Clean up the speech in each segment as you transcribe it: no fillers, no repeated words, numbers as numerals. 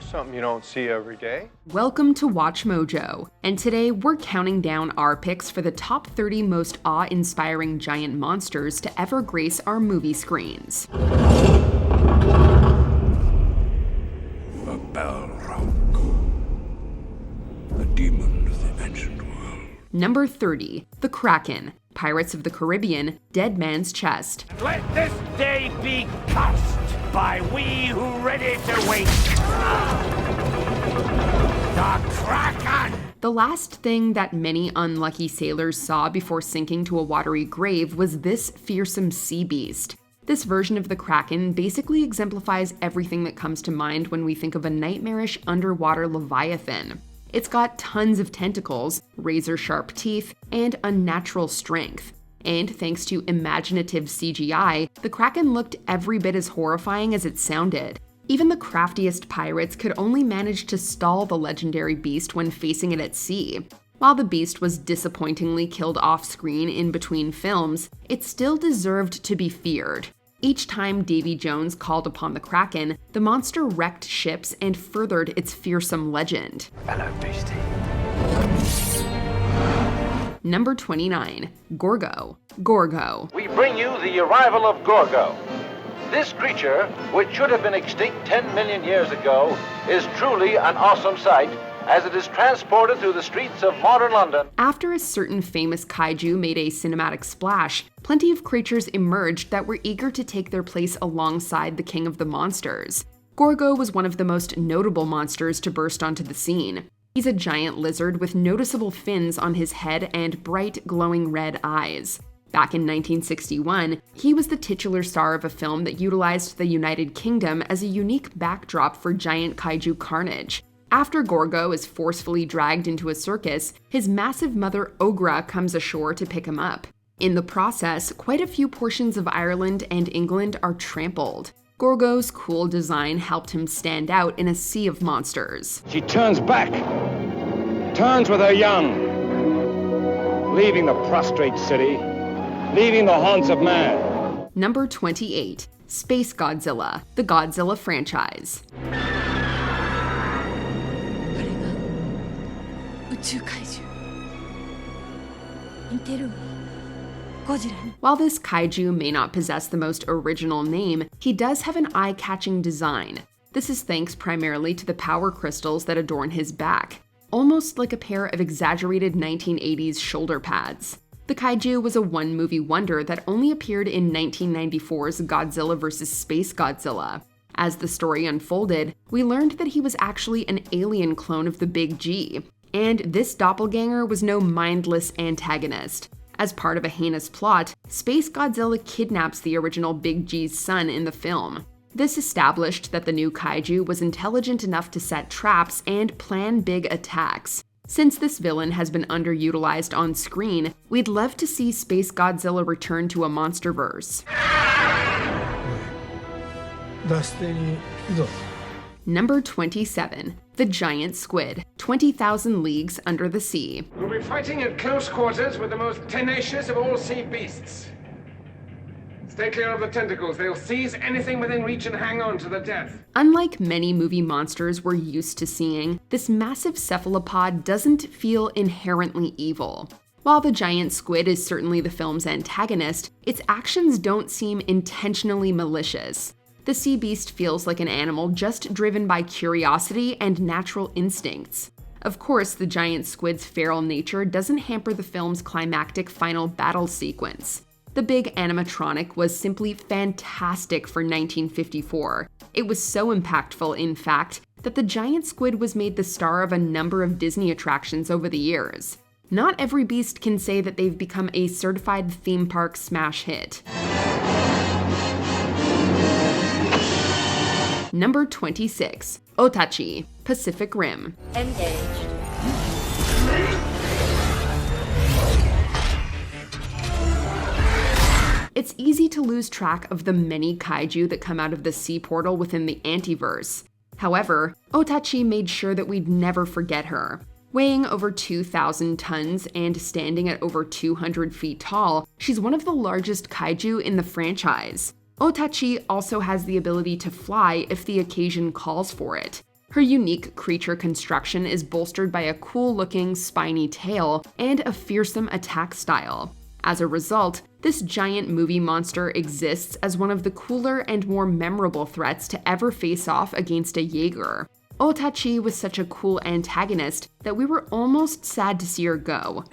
something you don't see every day. Welcome to Watch Mojo, and today we're counting down our picks for the top 30 most awe-inspiring giant monsters to ever grace our movie screens. The demon of the ancient world. Number 30. The Kraken, Pirates of the Caribbean, Dead Man's Chest. Let this day be cursed by we who ready to wait. The Kraken! The last thing that many unlucky sailors saw before sinking to a watery grave was this fearsome sea beast. This version of the Kraken basically exemplifies everything that comes to mind when we think of a nightmarish underwater leviathan. It's got tons of tentacles, razor-sharp teeth, and unnatural strength. And thanks to imaginative CGI, the Kraken looked every bit as horrifying as it sounded. Even the craftiest pirates could only manage to stall the legendary beast when facing it at sea. While the beast was disappointingly killed off-screen in between films, it still deserved to be feared. Each time Davy Jones called upon the Kraken, the monster wrecked ships and furthered its fearsome legend. Hello, beastie. Number 29. Gorgo. Gorgo. We bring you the arrival of Gorgo. This creature, which should have been extinct 10 million years ago, is truly an awesome sight as it is transported through the streets of modern London. After a certain famous kaiju made a cinematic splash, plenty of creatures emerged that were eager to take their place alongside the king of the monsters. Gorgo was one of the most notable monsters to burst onto the scene. He's a giant lizard with noticeable fins on his head and bright, glowing red eyes. Back in 1961, he was the titular star of a film that utilized the United Kingdom as a unique backdrop for giant kaiju carnage. After Gorgo is forcefully dragged into a circus, his massive mother Ogra comes ashore to pick him up. In the process, quite a few portions of Ireland and England are trampled. Gorgo's cool design helped him stand out in a sea of monsters. She turns back, turns with her young, leaving the prostrate city, leaving the haunts of man. Number 28. Space Godzilla, the Godzilla franchise. While this kaiju may not possess the most original name, he does have an eye-catching design. This is thanks primarily to the power crystals that adorn his back, almost like a pair of exaggerated 1980s shoulder pads. The kaiju was a one-movie wonder that only appeared in 1994's Godzilla vs. Space Godzilla. As the story unfolded, we learned that he was actually an alien clone of the Big G. And this doppelganger was no mindless antagonist. As part of a heinous plot, Space Godzilla kidnaps the original Big G's son in the film. This established that the new kaiju was intelligent enough to set traps and plan big attacks. Since this villain has been underutilized on screen, we'd love to see Space Godzilla return to a monsterverse. Number 27. The Giant Squid, 20,000 Leagues Under the Sea. We'll be fighting at close quarters with the most tenacious of all sea beasts. Stay clear of the tentacles. They'll seize anything within reach and hang on to the death. Unlike many movie monsters we're used to seeing, this massive cephalopod doesn't feel inherently evil. While the giant squid is certainly the film's antagonist, its actions don't seem intentionally malicious. The sea beast feels like an animal just driven by curiosity and natural instincts. Of course, the giant squid's feral nature doesn't hamper the film's climactic final battle sequence. The big animatronic was simply fantastic for 1954. It was so impactful, in fact, that the giant squid was made the star of a number of Disney attractions over the years. Not every beast can say that they've become a certified theme park smash hit. Number 26. Otachi, Pacific Rim. Engaged. It's easy to lose track of the many kaiju that come out of the sea portal within the Antiverse. However, Otachi made sure that we'd never forget her. Weighing over 2,000 tons and standing at over 200 feet tall, she's one of the largest kaiju in the franchise. Otachi also has the ability to fly if the occasion calls for it. Her unique creature construction is bolstered by a cool-looking, spiny tail and a fearsome attack style. As a result, this giant movie monster exists as one of the cooler and more memorable threats to ever face off against a Jaeger. Otachi was such a cool antagonist that we were almost sad to see her go.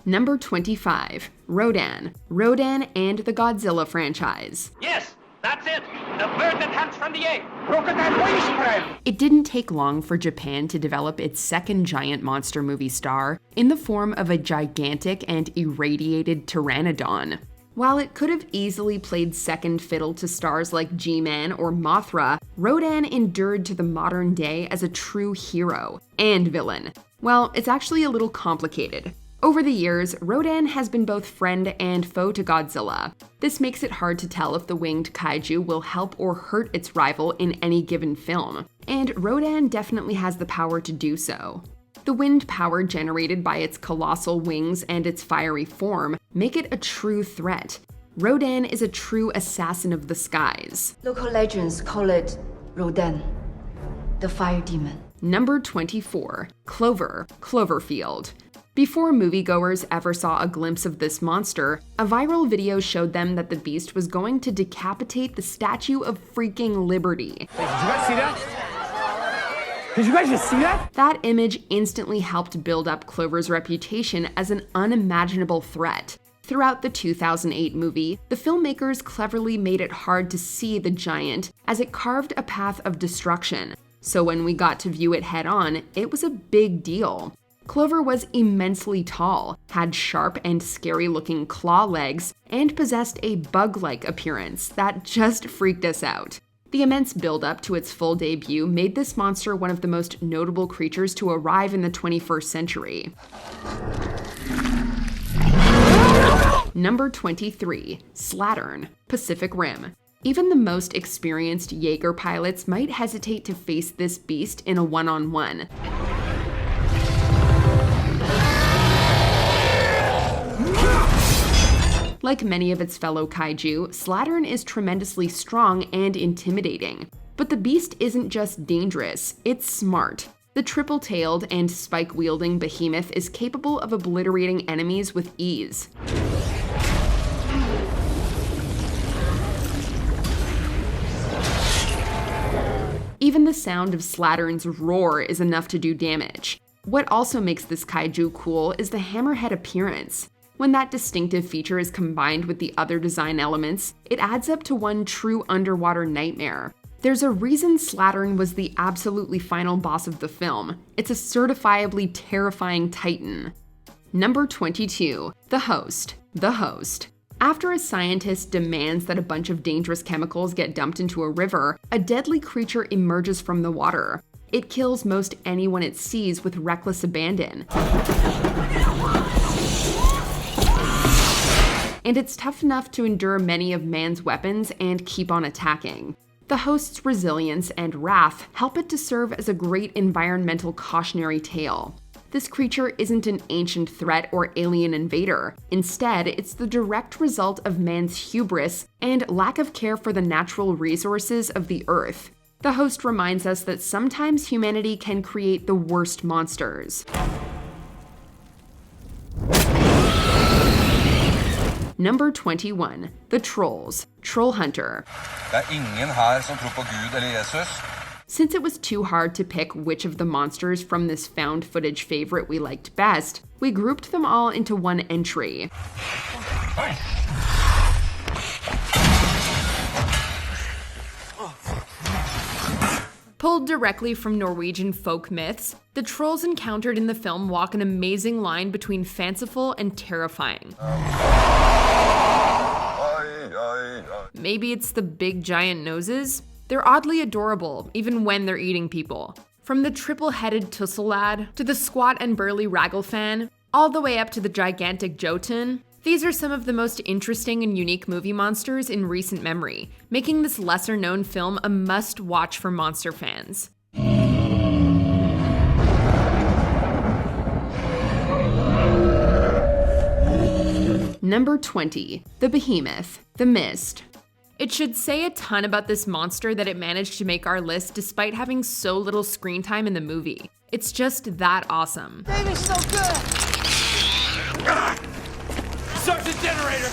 Number 25. Rodan. Rodan and the Godzilla franchise. Yes, that's it. The bird that hangs from the egg. Crocodile wing spread! It didn't take long for Japan to develop its second giant monster movie star in the form of a gigantic and irradiated pteranodon. While it could have easily played second fiddle to stars like G-Man or Mothra, Rodan endured to the modern day as a true hero and villain. Well, it's actually a little complicated. Over the years, Rodan has been both friend and foe to Godzilla. This makes it hard to tell if the winged kaiju will help or hurt its rival in any given film, and Rodan definitely has the power to do so. The wind power generated by its colossal wings and its fiery form make it a true threat. Rodan is a true assassin of the skies. Local legends call it Rodan, the fire demon. Number 24. Clover, Cloverfield. Before moviegoers ever saw a glimpse of this monster, a viral video showed them that the beast was going to decapitate the Statue of freaking Liberty. Did you guys see that? Did you guys just see that? That image instantly helped build up Clover's reputation as an unimaginable threat. Throughout the 2008 movie, the filmmakers cleverly made it hard to see the giant as it carved a path of destruction. So when we got to view it head-on, it was a big deal. Clover was immensely tall, had sharp and scary-looking claw legs, and possessed a bug-like appearance that just freaked us out. The immense build-up to its full debut made this monster one of the most notable creatures to arrive in the 21st century. Number 23. Slattern, Pacific Rim. Even the most experienced Jaeger pilots might hesitate to face this beast in a one-on-one. Like many of its fellow kaiju, Slattern is tremendously strong and intimidating. But the beast isn't just dangerous, it's smart. The triple-tailed and spike-wielding behemoth is capable of obliterating enemies with ease. Even the sound of Slattern's roar is enough to do damage. What also makes this kaiju cool is the hammerhead appearance. When that distinctive feature is combined with the other design elements, it adds up to one true underwater nightmare. There's a reason Slattern was the absolutely final boss of the film. It's a certifiably terrifying titan. Number 22. The Host. The Host. After a scientist demands that a bunch of dangerous chemicals get dumped into a river, a deadly creature emerges from the water. It kills most anyone it sees with reckless abandon. And it's tough enough to endure many of man's weapons and keep on attacking. The host's resilience and wrath help it to serve as a great environmental cautionary tale. This creature isn't an ancient threat or alien invader. Instead, it's the direct result of man's hubris and lack of care for the natural resources of the Earth. The host reminds us that sometimes humanity can create the worst monsters. Number 21. The Trolls. Troll Hunter. Det ingen her som tror på Gud eller Jesus. Since it was too hard to pick which of the monsters from this found footage favorite we liked best, we grouped them all into one entry. Pulled directly from Norwegian folk myths, the trolls encountered in the film walk an amazing line between fanciful and terrifying. Maybe it's the big giant noses? They're oddly adorable, even when they're eating people. From the triple-headed tussle lad, to the squat and burly Raglfan, all the way up to the gigantic Jotun, these are some of the most interesting and unique movie monsters in recent memory, making this lesser-known film a must-watch for monster fans. Number 20. The Behemoth, the Mist. It should say a ton about this monster that it managed to make our list despite having so little screen time in the movie. It's just that awesome. Baby's so good! Start the generator!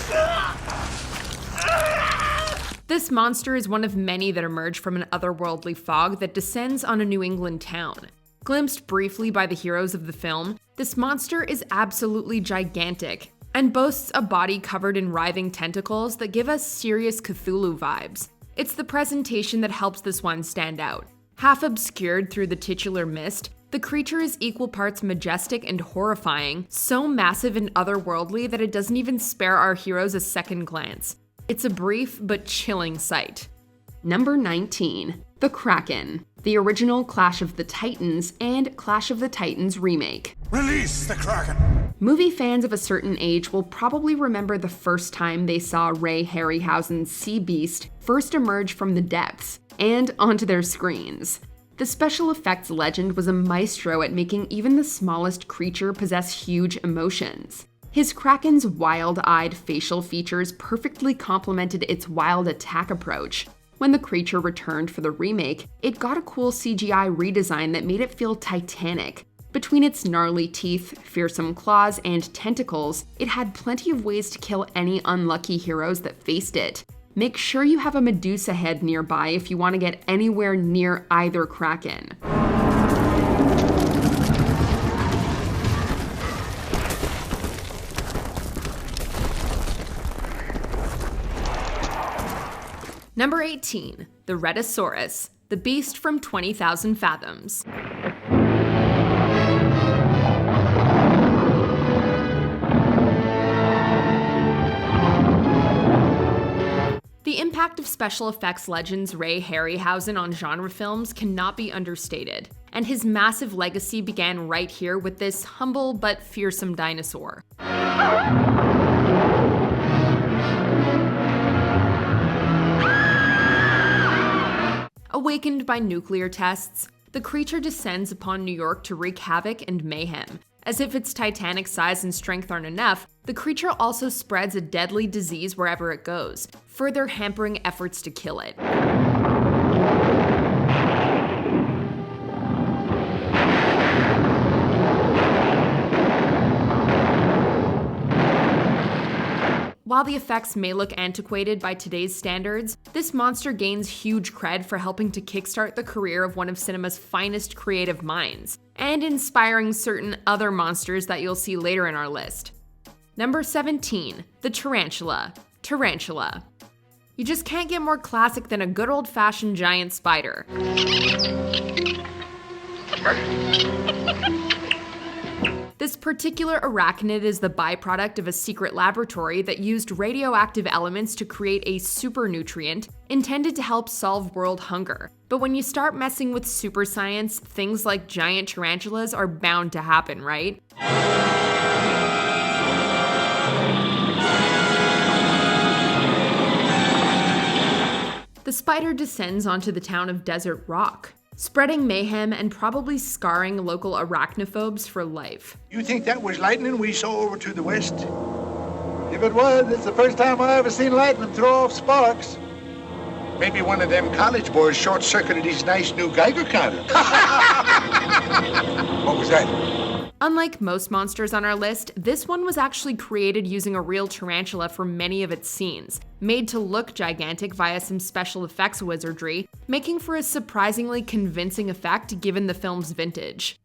This monster is one of many that emerge from an otherworldly fog that descends on a New England town. Glimpsed briefly by the heroes of the film, this monster is absolutely gigantic and boasts a body covered in writhing tentacles that give us serious Cthulhu vibes. It's the presentation that helps this one stand out. Half obscured through the titular mist, the creature is equal parts majestic and horrifying, so massive and otherworldly that it doesn't even spare our heroes a second glance. It's a brief but chilling sight. Number 19. The Kraken, the original Clash of the Titans and Clash of the Titans remake. Release the Kraken! Movie fans of a certain age will probably remember the first time they saw Ray Harryhausen's sea beast first emerge from the depths and onto their screens. The special effects legend was a maestro at making even the smallest creature possess huge emotions. His Kraken's wild-eyed facial features perfectly complemented its wild attack approach. When the creature returned for the remake, it got a cool CGI redesign that made it feel titanic. Between its gnarly teeth, fearsome claws, and tentacles, it had plenty of ways to kill any unlucky heroes that faced it. Make sure you have a Medusa head nearby if you want to get anywhere near either Kraken. Number 18. The Rhedosaurus, the beast from 20,000 Fathoms. The impact of special effects legends Ray Harryhausen on genre films cannot be understated, and his massive legacy began right here with this humble but fearsome dinosaur. Awakened by nuclear tests, the creature descends upon New York to wreak havoc and mayhem. As if its titanic size and strength aren't enough, the creature also spreads a deadly disease wherever it goes, further hampering efforts to kill it. While the effects may look antiquated by today's standards, this monster gains huge cred for helping to kickstart the career of one of cinema's finest creative minds, and inspiring certain other monsters that you'll see later in our list. Number 17. The Tarantula. Tarantula. You just can't get more classic than a good old-fashioned giant spider. This particular arachnid is the byproduct of a secret laboratory that used radioactive elements to create a super nutrient intended to help solve world hunger. But when you start messing with super science, things like giant tarantulas are bound to happen, right? The spider descends onto the town of Desert Rock, spreading mayhem and probably scarring local arachnophobes for life. You think that was lightning we saw over to the west? If it was, it's the first time I ever seen lightning throw off sparks. Maybe one of them college boys short-circuited his nice new Geiger counter. What was that? Unlike most monsters on our list, this one was actually created using a real tarantula for many of its scenes, made to look gigantic via some special effects wizardry, making for a surprisingly convincing effect given the film's vintage.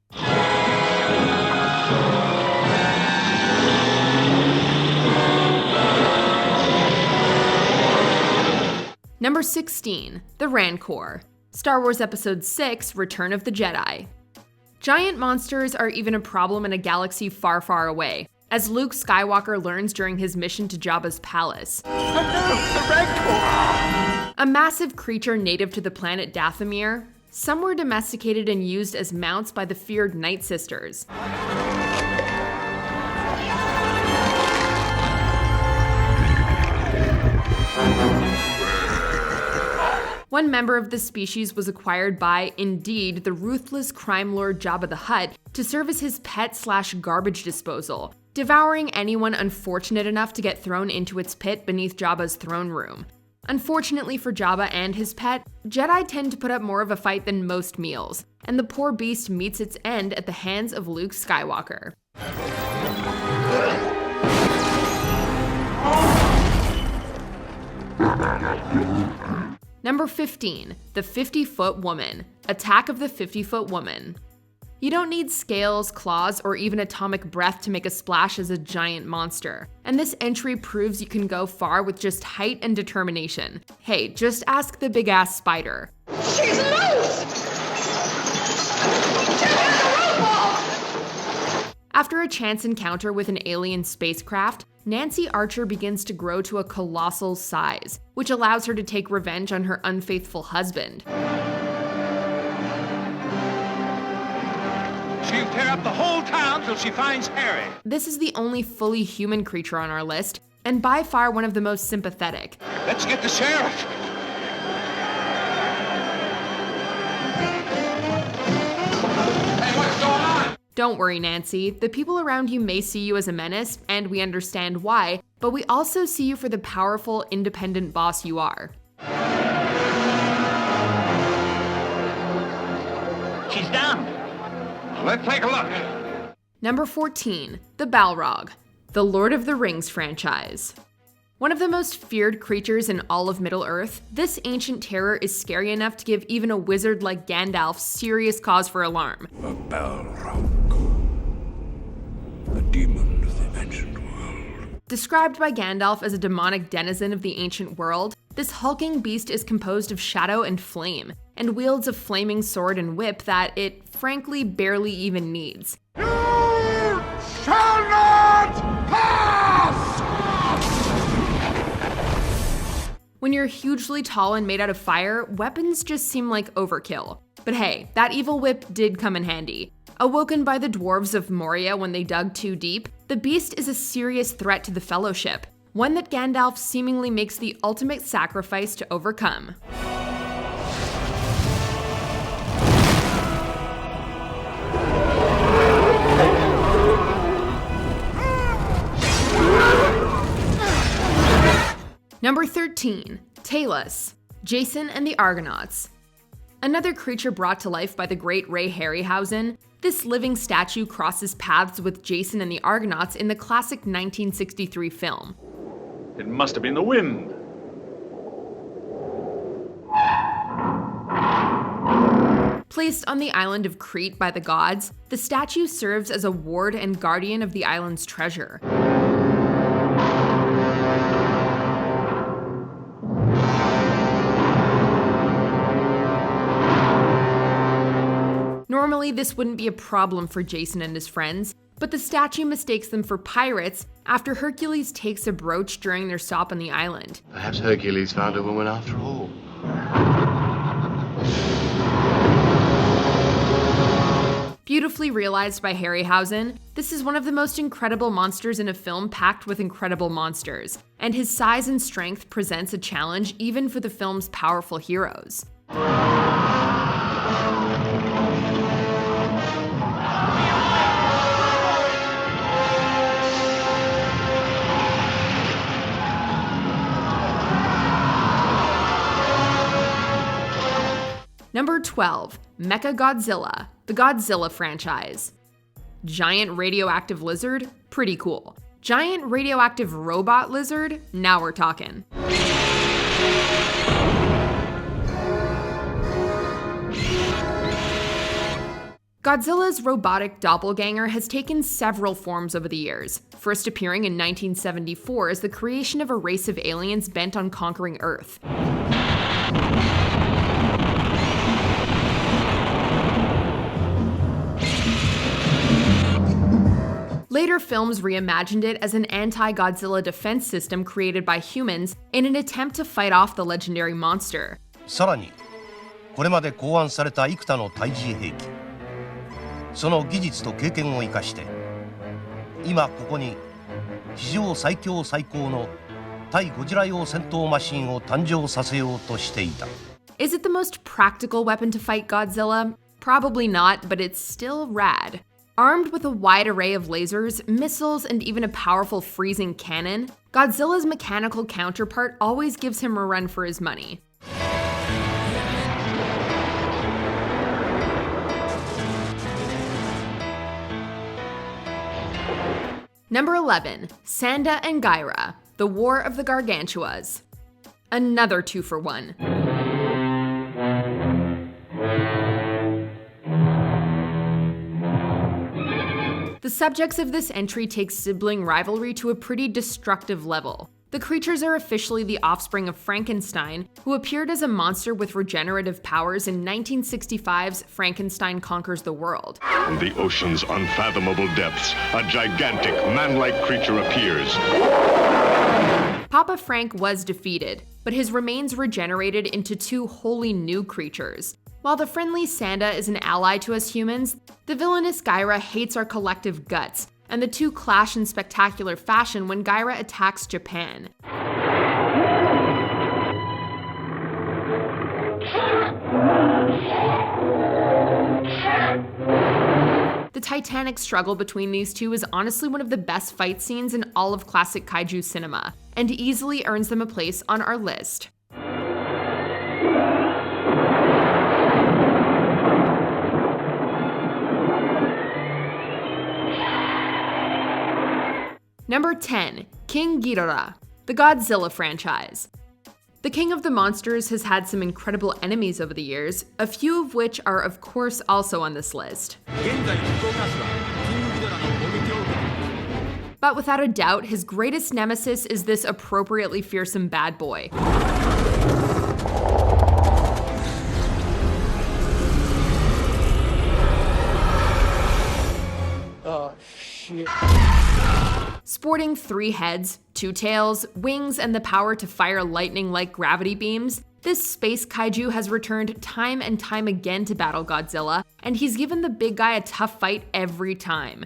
Number 16. The Rancor. Star Wars Episode 6, Return of the Jedi. Giant monsters are even a problem in a galaxy far, far away, as Luke Skywalker learns during his mission to Jabba's palace. The Rancor! A massive creature native to the planet Dathomir, some were domesticated and used as mounts by the feared Night Sisters. One member of the species was acquired by, indeed, the ruthless crime lord Jabba the Hutt to serve as his pet/garbage disposal, devouring anyone unfortunate enough to get thrown into its pit beneath Jabba's throne room. Unfortunately for Jabba and his pet, Jedi tend to put up more of a fight than most meals, and the poor beast meets its end at the hands of Luke Skywalker. Number 15, the 50-Foot Woman. Attack of the 50-Foot Woman. You don't need scales, claws, or even atomic breath to make a splash as a giant monster. And this entry proves you can go far with just height and determination. Hey, just ask the big-ass spider. She's loose! After a chance encounter with an alien spacecraft, Nancy Archer begins to grow to a colossal size, which allows her to take revenge on her unfaithful husband. She'll tear up the whole town till she finds Harry. This is the only fully human creature on our list, and by far one of the most sympathetic. Let's get the sheriff. Hey, what's going on? Don't worry, Nancy. The people around you may see you as a menace, and we understand why, but we also see you for the powerful, independent boss you are. She's down. Let's take a look. Number 14, the Balrog, the Lord of the Rings franchise. One of the most feared creatures in all of Middle-earth, this ancient terror is scary enough to give even a wizard like Gandalf serious cause for alarm. A Balrog, a demon of the ancient world. Described by Gandalf as a demonic denizen of the ancient world, this hulking beast is composed of shadow and flame, and wields a flaming sword and whip that it, frankly, barely even needs. You shall not pass! When you're hugely tall and made out of fire, weapons just seem like overkill. But hey, that evil whip did come in handy. Awoken by the dwarves of Moria when they dug too deep, the beast is a serious threat to the Fellowship, one that Gandalf seemingly makes the ultimate sacrifice to overcome. Number 13, Talus, Jason and the Argonauts. Another creature brought to life by the great Ray Harryhausen, this living statue crosses paths with Jason and the Argonauts in the classic 1963 film. It must have been the wind. Placed on the island of Crete by the gods, the statue serves as a ward and guardian of the island's treasure. Normally, this wouldn't be a problem for Jason and his friends, but the statue mistakes them for pirates after Hercules takes a brooch during their stop on the island. Perhaps Hercules found a woman after all. Beautifully realized by Harryhausen, this is one of the most incredible monsters in a film packed with incredible monsters, and his size and strength presents a challenge even for the film's powerful heroes. Number 12, Mechagodzilla, the Godzilla franchise. Giant radioactive lizard? Pretty cool. Giant radioactive robot lizard? Now we're talking. Godzilla's robotic doppelganger has taken several forms over the years, first appearing in 1974 as the creation of a race of aliens bent on conquering Earth. Later films reimagined it as an anti-Godzilla defense system created by humans in an attempt to fight off the legendary monster. さらに、これまで考案された幾多の対峙兵器、その技術と経験を生かして、今ここに史上最強最高の対ゴジラ用戦闘マシンを誕生させようとしていた。Is it the most practical weapon to fight Godzilla? Probably not, but it's still rad. Armed with a wide array of lasers, missiles, and even a powerful freezing cannon, Godzilla's mechanical counterpart always gives him a run for his money. Number 11, Sanda and Gyra, The War of the Gargantuas. Another 2-for-1. The subjects of this entry take sibling rivalry to a pretty destructive level. The creatures are officially the offspring of Frankenstein, who appeared as a monster with regenerative powers in 1965's Frankenstein Conquers the World. From the ocean's unfathomable depths, a gigantic, man-like creature appears. Papa Frank was defeated, but his remains regenerated into 2 wholly new creatures. While the friendly Sanda is an ally to us humans, the villainous Gyra hates our collective guts, and the 2 clash in spectacular fashion when Gyra attacks Japan. The titanic struggle between these two is honestly one of the best fight scenes in all of classic kaiju cinema, and easily earns them a place on our list. Number 10, King Ghidorah, the Godzilla franchise. The King of the Monsters has had some incredible enemies over the years, a few of which are of course also on this list. But without a doubt, his greatest nemesis is this appropriately fearsome bad boy. Oh, shit. Sporting 3 heads, 2 tails, wings, and the power to fire lightning-like gravity beams, this space kaiju has returned time and time again to battle Godzilla, and he's given the big guy a tough fight every time.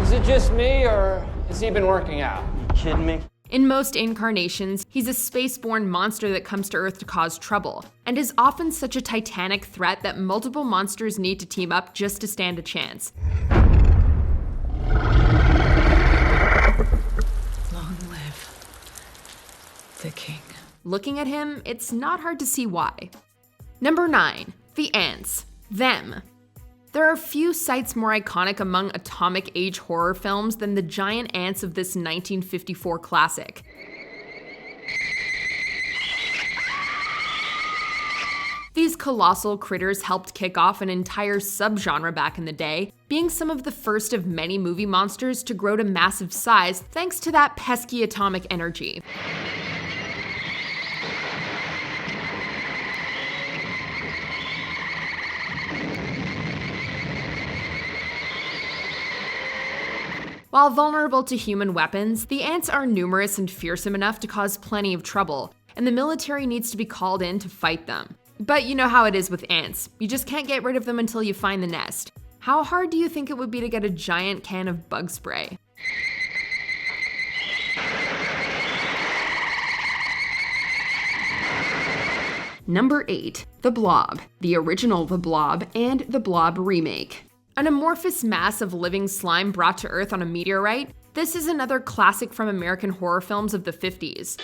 Is it just me, or has he been working out? You kidding me? In most incarnations, he's a spaceborne monster that comes to Earth to cause trouble, and is often such a titanic threat that multiple monsters need to team up just to stand a chance. Long live the king. Looking at him, it's not hard to see why. Number 9, the ants. Them. There are few sights more iconic among atomic age horror films than the giant ants of this 1954 classic. These colossal critters helped kick off an entire subgenre back in the day, being some of the first of many movie monsters to grow to massive size thanks to that pesky atomic energy. While vulnerable to human weapons, the ants are numerous and fearsome enough to cause plenty of trouble, and the military needs to be called in to fight them. But you know how it is with ants, you just can't get rid of them until you find the nest. How hard do you think it would be to get a giant can of bug spray? Number 8, The Blob, the original The Blob and The Blob remake. An amorphous mass of living slime brought to Earth on a meteorite, this is another classic from American horror films of the 50s.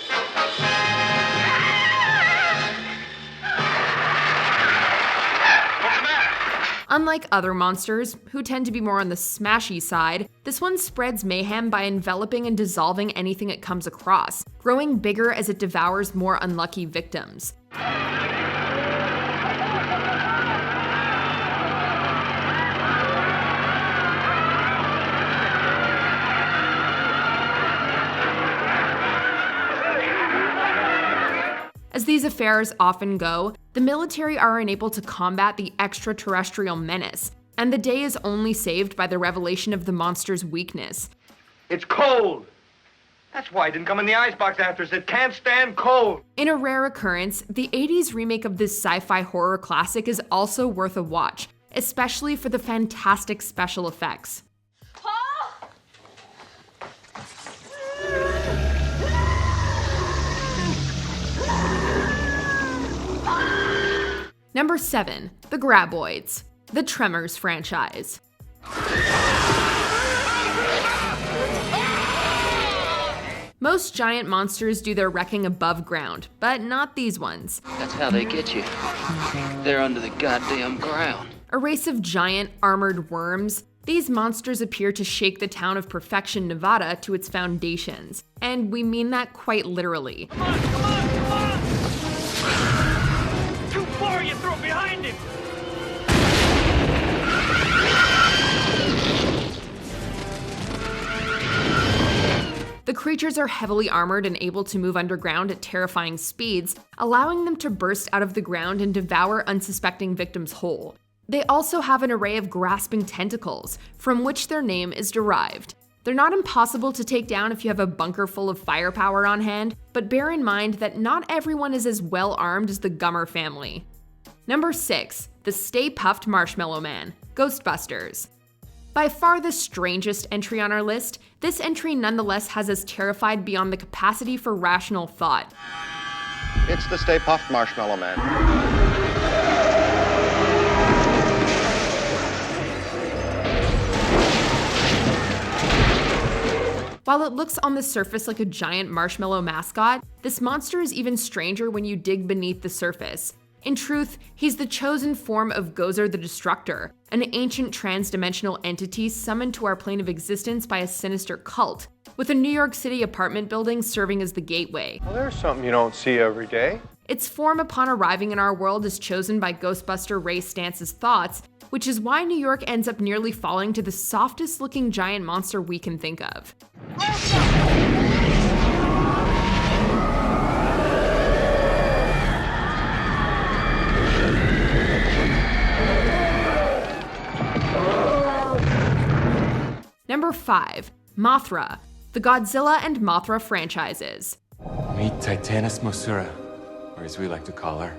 Unlike other monsters, who tend to be more on the smashy side, this one spreads mayhem by enveloping and dissolving anything it comes across, growing bigger as it devours more unlucky victims. As these affairs often go, the military are unable to combat the extraterrestrial menace, and the day is only saved by the revelation of the monster's weakness. It's cold. That's why it didn't come in the icebox after us. It can't stand cold. In a rare occurrence, the 80s remake of this sci-fi horror classic is also worth a watch, especially for the fantastic special effects. Number 7. The Graboids, the Tremors franchise. Most giant monsters do their wrecking above ground, but not these ones. That's how they get you. They're under the goddamn ground. A race of giant, armored worms, these monsters appear to shake the town of Perfection, Nevada to its foundations. And we mean that quite literally. Come on! Too far, you throw behind him! The creatures are heavily armored and able to move underground at terrifying speeds, allowing them to burst out of the ground and devour unsuspecting victims whole. They also have an array of grasping tentacles, from which their name is derived. They're not impossible to take down if you have a bunker full of firepower on hand, but bear in mind that not everyone is as well armed as the Gummer family. Number 6. The Stay Puft Marshmallow Man, Ghostbusters. By far the strangest entry on our list, this entry nonetheless has us terrified beyond the capacity for rational thought. It's the Stay Puft Marshmallow Man. While it looks on the surface like a giant marshmallow mascot, this monster is even stranger when you dig beneath the surface. In truth, he's the chosen form of Gozer the Destructor, an ancient trans-dimensional entity summoned to our plane of existence by a sinister cult, with a New York City apartment building serving as the gateway. Well, there's something you don't see every day. Its form upon arriving in our world is chosen by Ghostbuster Ray Stance's thoughts, which is why New York ends up nearly falling to the softest looking giant monster we can think of. Number 5. Mothra, the Godzilla and Mothra franchises. Meet Titanus Mosura, or as we like to call her,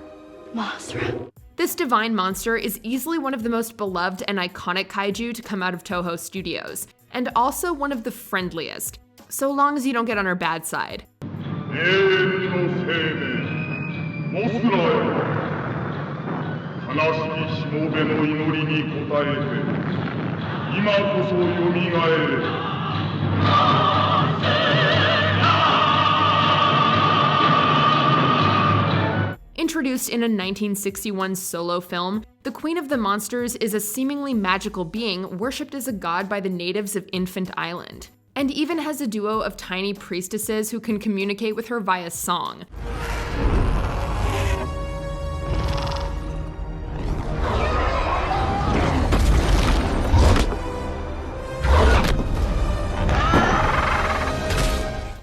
Mothra. This divine monster is easily one of the most beloved and iconic kaiju to come out of Toho Studios, and also one of the friendliest, so long as you don't get on her bad side. Introduced in a 1961 solo film, the Queen of the Monsters is a seemingly magical being worshipped as a god by the natives of Infant Island, and even has a duo of tiny priestesses who can communicate with her via song.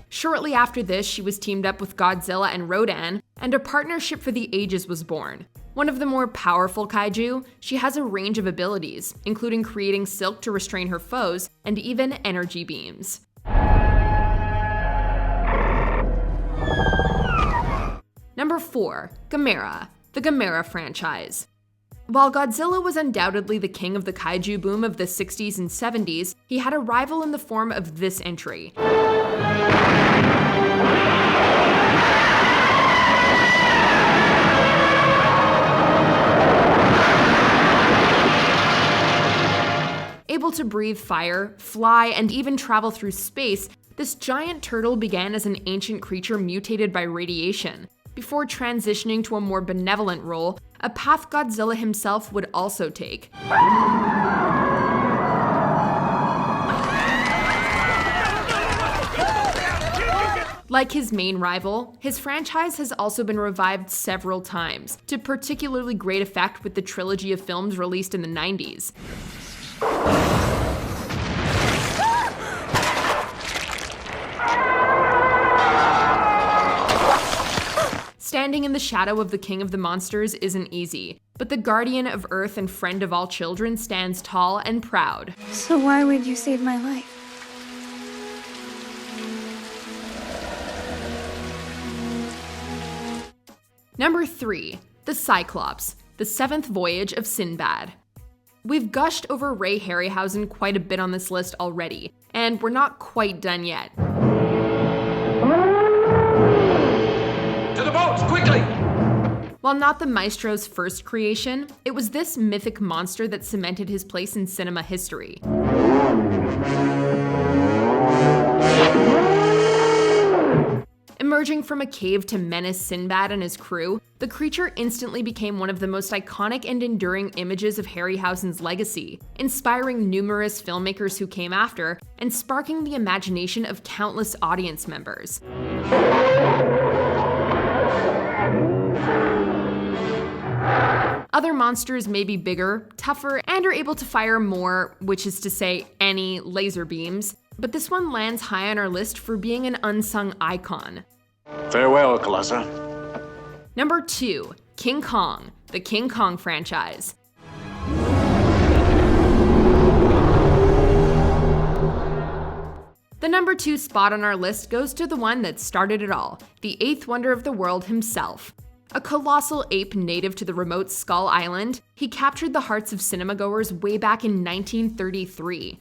Shortly after this, she was teamed up with Godzilla and Rodan, and a partnership for the ages was born. One of the more powerful kaiju, she has a range of abilities, including creating silk to restrain her foes, and even energy beams. Number 4. Gamera, the Gamera franchise. While Godzilla was undoubtedly the king of the kaiju boom of the 60s and 70s, he had a rival in the form of this entry. Able to breathe fire, fly, and even travel through space, this giant turtle began as an ancient creature mutated by radiation, before transitioning to a more benevolent role, a path Godzilla himself would also take. Like his main rival, his franchise has also been revived several times, to particularly great effect with the trilogy of films released in the 90s. Standing in the shadow of the King of the Monsters isn't easy, but the guardian of Earth and friend of all children stands tall and proud. So why would you save my life? Number 3. The Cyclops, the seventh voyage of Sinbad. We've gushed over Ray Harryhausen quite a bit on this list already, and we're not quite done yet. To the boats, quickly! While not the maestro's first creation, it was this mythic monster that cemented his place in cinema history. Emerging from a cave to menace Sinbad and his crew, the creature instantly became one of the most iconic and enduring images of Harryhausen's legacy, inspiring numerous filmmakers who came after, and sparking the imagination of countless audience members. Other monsters may be bigger, tougher, and are able to fire more, which is to say, any laser beams, but this one lands high on our list for being an unsung icon. Farewell, Colossa. Number 2, King Kong, the King Kong franchise. The number 2 spot on our list goes to the one that started it all, the 8th wonder of the world himself. A colossal ape native to the remote Skull Island, he captured the hearts of cinemagoers way back in 1933.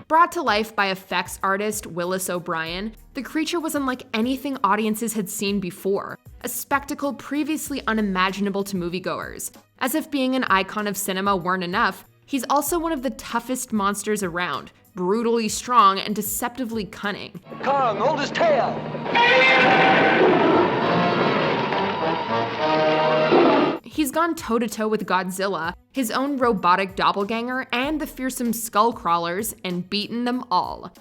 Brought to life by effects artist Willis O'Brien, the creature was unlike anything audiences had seen before, a spectacle previously unimaginable to moviegoers. As if being an icon of cinema weren't enough, he's also one of the toughest monsters around, brutally strong and deceptively cunning. Kong, hold his tail! He's gone toe-to-toe with Godzilla, his own robotic doppelganger, and the fearsome skull crawlers, and beaten them all.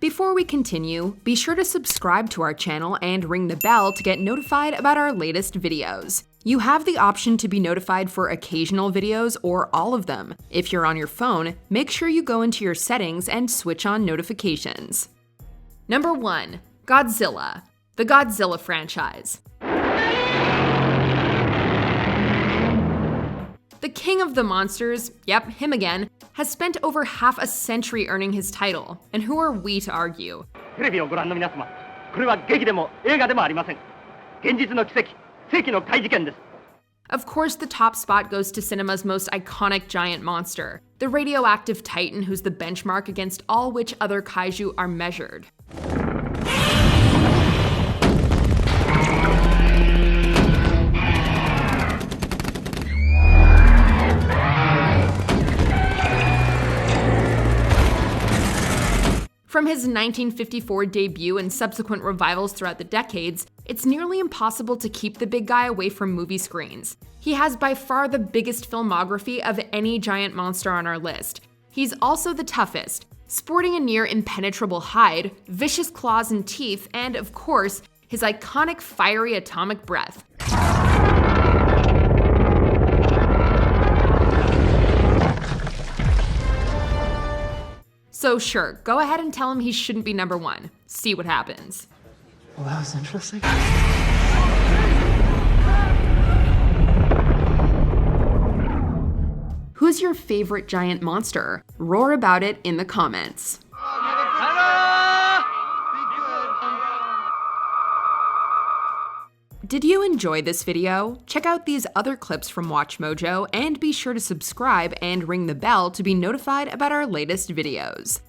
Before we continue, be sure to subscribe to our channel and ring the bell to get notified about our latest videos. You have the option to be notified for occasional videos or all of them. If you're on your phone, make sure you go into your settings and switch on notifications. Number 1, Godzilla, the Godzilla franchise. The king of the monsters, yep, him again, has spent over half a century earning his title, and who are we to argue? Of course, the top spot goes to cinema's most iconic giant monster, the radioactive titan who's the benchmark against all which other kaiju are measured. From his 1954 debut and subsequent revivals throughout the decades, it's nearly impossible to keep the big guy away from movie screens. He has by far the biggest filmography of any giant monster on our list. He's also the toughest, sporting a near impenetrable hide, vicious claws and teeth, and of course, his iconic fiery atomic breath. So sure, go ahead and tell him he shouldn't be number 1. See what happens. Well, that was interesting. Who's your favorite giant monster? Roar about it in the comments. Did you enjoy this video? Check out these other clips from WatchMojo and be sure to subscribe and ring the bell to be notified about our latest videos.